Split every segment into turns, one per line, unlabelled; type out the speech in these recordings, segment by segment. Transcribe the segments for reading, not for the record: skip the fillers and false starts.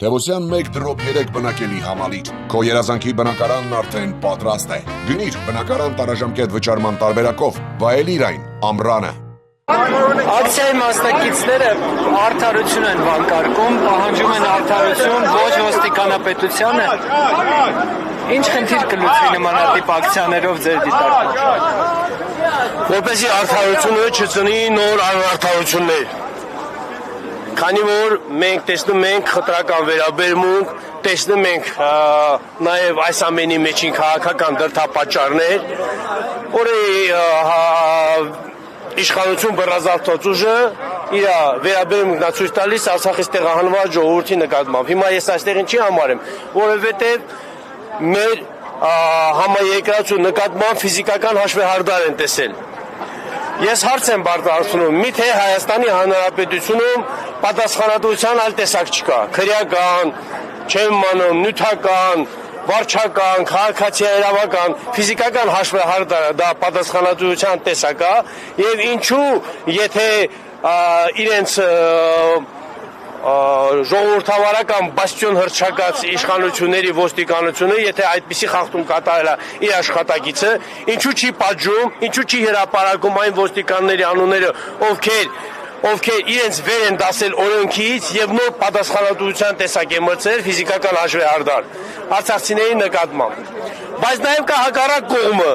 Թևոսյան 1 դրոպ 3 բնակելի համալիր։ Քո երազանքի բնակարանն արդեն պատրաստ է։ Գնիր բնակարան տարաժամկետ վճարման տարբերակով, վայելիր այն ամռանը։
Ակցիայի մասնակիցները արդարություն են վանկարկում, պահանջում են արդարություն ոչ ոստիկանապետությանը։ Ինչ խնդիր կլուծվի նմանատիպ ակցիաներով ձեր դիտարկմամբ։
Որպեսզի արդարությունը չծնի նոր անարդարություններ։ Քանի որ մենք տեսնում ենք խտրական վերաբերմունք, տեսնում ենք նաև այս ամենի մեջին քաղաքական դրդապատճառներ, որը իշխանություն բռնազավթված ուժը իր վերաբերմունքն ցույց տալիս Արցախից տեղահանված ժողովրդի նկատմամբ։ Հիմա ես այստեղին չի համարեմ, որովհետև մեր համաերկրացու նկատմամբ ֆիզիկական հաշվեհարդար են տեսել։ Ես հարց եմ բարձրացնում, միթե Հայաստանի Հանրապետությունում պատասխանատվության այլ տեսակ չկա, քրեական, չեմ մանում, նյութական, վարչական, քաղաքացիական, ֆիզիկական հաշվեհարդարը դա պատասխանատվության տեսակ է, եւ ինչու եթե իրենց ժողովրդավարական բաստիոն հռչակած իշխանությունների ոստիկանությունը, եթե այդպիսի խախտում կատարել է իր աշխատակիցը, ինչու չի պատժում, ինչու չի հրապարակում այն ոստիկանների անունները, ովքեր իրենց վեր են դասել օրենքից եւ նոր պատասխանատվության տեսակ է մրցել ֆիզիկական հաշվեհարդար արցախցիների նկատմամբ։ Բայց նաեւ կա հակառակ կողմը։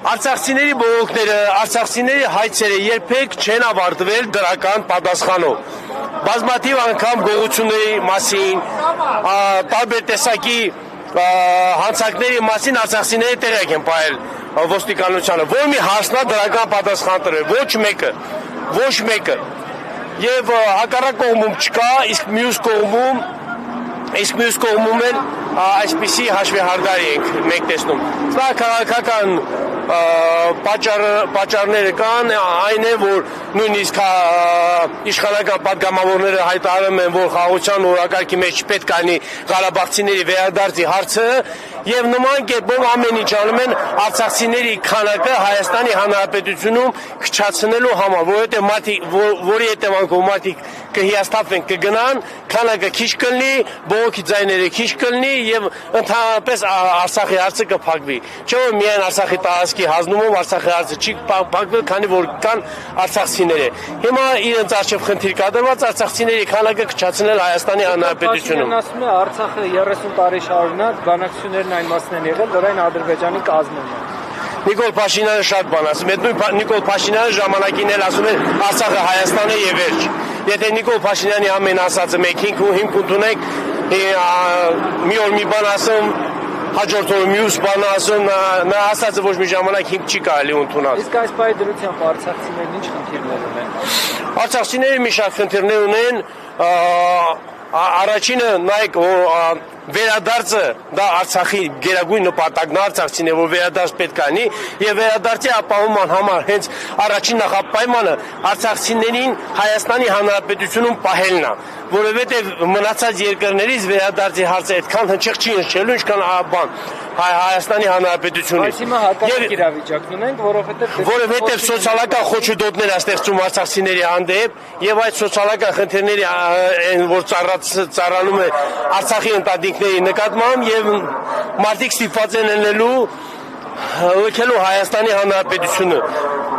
Արցախցիների բողոքները, արցախցիների հայցերը երբեք չեն ավարտվել դրական պատասխանով։ Բազմաթիվ անգամ գողությունների մասին, տարբեր տեսակի հանցանքների մասին արցախցիների տեղյակ են պահել ոստիկանությանը, որ մի հարցնա դրական պատասխան տրել, ոչ մեկը։ Եվ հակառակ կողմում չկա, իսկ մյուս կողմում էլ այսպիսի հաշվեհարդար ենք մենք տեսնում։ Սա քաղաքական պատճառները կան, այն է, որ նույնիսկ իշխանական պատգամավորները հայտարարում են, որ խաղաղության օրակարգի մեջ չպետք է լինի ղարաբաղցիների վերադարձի հարցը, եւ նման կերպով ամեն ինչ անում են արցախցիների քանակը Հայաստանի Հանրապետությունում քչացնելու համար, որի հետևանքով մարդիկ կհիասթափվեն, կգնան, քանակը քիչ կլինի, բողոքի ձայները քիչ կլինի եւ ընդհանրապես Արցախի հարցը կփակվի։ Չէ՞ որ միայն Արցախի տարածքի հանձնումով Արցախի հարցը չի փակվել, քանի որ կան արցախցիներ։ Հիմա իրենց արժեվ խնդիր կա դրված արցախցիների քանակը քչացնել Հայաստանի Հանրապետությունում։
Ասում է Արցախը 30 տարի շարունակ բանակցություններն այն մասն են եղել, որ այն Ադրբեջանի կազմում է։
Նիկոլ Փաշինյանը շատ բան ասում է, նույն Նիկոլ Փաշինյանը ժամանակին էլ ասում էր Արցախը Հայաստան է եւ վերջ։ Եթե Նիկոլ Փաշինյանի ամեն ասածը մենք հիմք ընդունենք, մի օր մի բան ասում, հաջորդ օր մյուս բան ասում, նա ասածը ոչ մի ժամանակ հիմք չի կարելի ընդունալ։
Իսկ այս պահի դրությամբ արցախցիներն ինչ խնդիրներ ունեն։
Արցախցիները մի շարք խնդիրներ ունեն, առաջինը նայեք, որ վերադարձը դա Արցախի գերագույն նպատակն է, արցախցին է, որ վերադարձ պետք է լինի եւ վերադարձի ապահովման համար հենց առաջին նախապայմանը արցախցիներին Հայաստանի Հանրապետությունում պահելն է, որովհետեւ մնացած երկրներից վերադարձի հարցը այդքան հնչեղ չի հնչելու, ինչքան Հայաստանի Հանրապետությունից։
Այս հիմա հակառակ իրավիճակն ունենք,
որովհետեւ սոցիալական խոչընդոտներ է ստեղծում արցախցիների հանդեպ եւ այդ սոցիալական խնդիրների որ ծառանում է Արցախի ընտանիքների նկատմամբ եւ մարդիկ ստիպված են լքելու Հայաստանի Հանրապետությունը։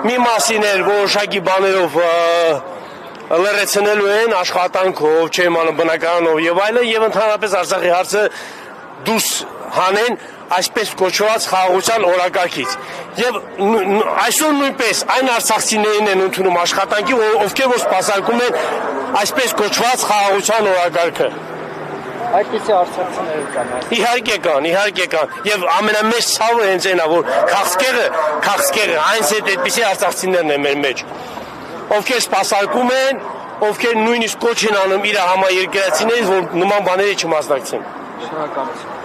Մի մասին էր որոշակի բաներով լրացնելու են աշխատանքով, չեմ անում բնակարանով եւ այլն եւ ընդհանրապես Արցախի հարցը դուրս հանեն այսպես կոչված խաղաղության օրակարգից։ Եվ այսօր նույնպես այն արցախցիներն են ընդունում աշխատանքի, ովքեր որ սպասարկում են այսպես կոչված խաղաղության օրակարգը։
Այդպիսի արցախցիներ կան։
Իհարկե կան։ Եվ ամենամեծ ցավը հենց այնա, որ քաղցկեղը այնց է այդպիսի արցախցիներն են մեր մեջ, ովքեր սպասարկում են, ովքեր նույնիսկ կոչ են անում իր համաերկրացիներից, որ նման բաների չմասնակցեն։
Շնորհակալություն։